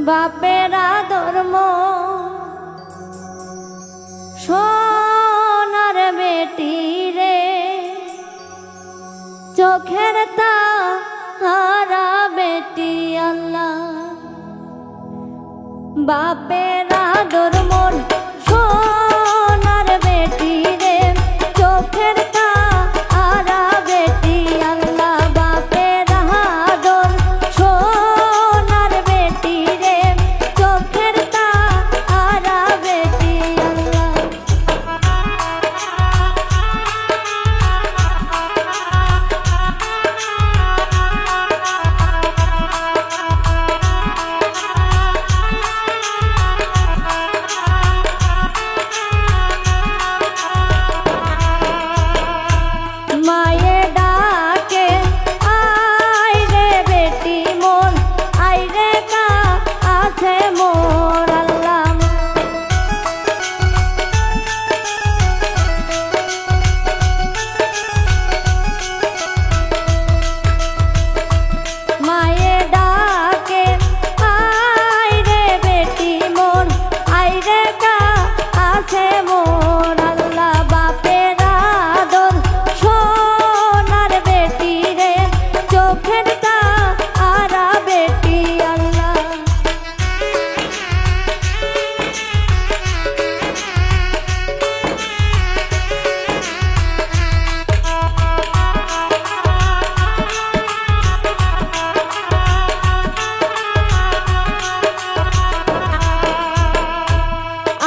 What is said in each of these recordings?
বাপের আদর সোনার বেটি রে, চোখের তারা বেটি আল্লাহ। বাপের আদর সোনার বেটি রে, চোখের তারা বেটি আল্লাহ। বাপের আদর সোনার বেটি রে, চোখের তারা বেটি আল্লাহ।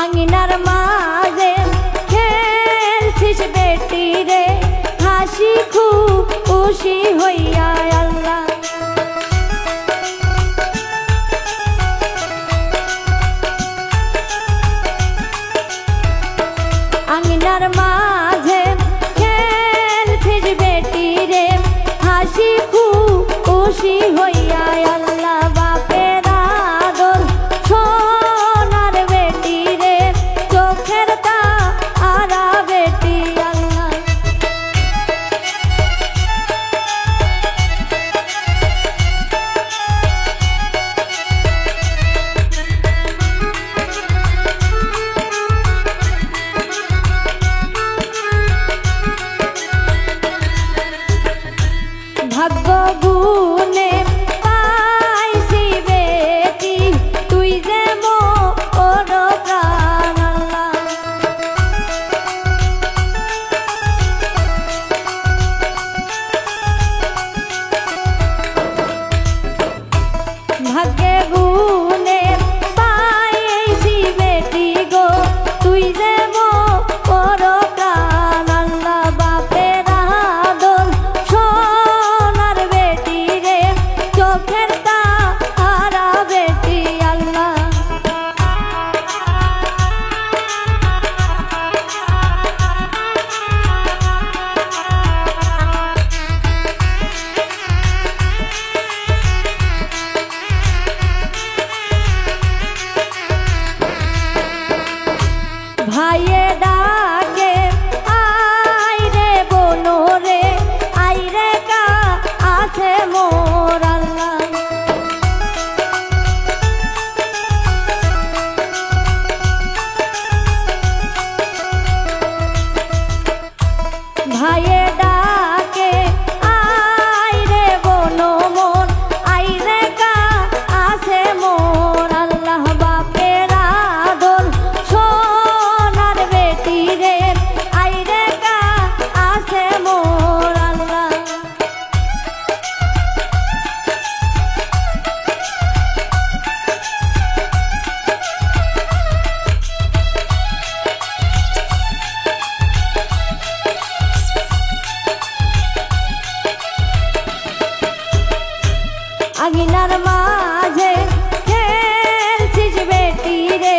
আঙিনার মাঝে খেলছিস বেটি রে, হাসি খুশি হইয়া আল্লাহ। আঙিনার মাঝে খেলছিস বেটি রে, হাসি খুশি হইয়া আল্লাহ। বাপের আদর সোনার বেটি রে, চোখের তারা বেটি আল্লাহ। ভাগ্য গুণে পাইছি বেটি, তুই যে মোর প্রাণ আল্লাহ। ভাগ্যে গুণে পাইছি বেটি গো, তুই যে মোর প্রাণ আল্লাহ। বাপের আদর সোনার বেটি রে, চোখের তারা বেটি আল্লাহ। ভাইয়ে ডাকে আই রে বোনো রে, আই রে কা আছে মোর আল্লাহ। ভাইয়ে ডাকে আই রে বোনো মোর, আই রে কা আছে মোর আল্লাহ। বাপের আদর সোনার বেটি রে, আই রে কা আছে মোর আল্লাহ। আঙিনার মাঝে খেলছিস বেটি রে,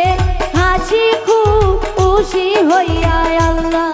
হাসি খুশি হইয়া আল্লাহ।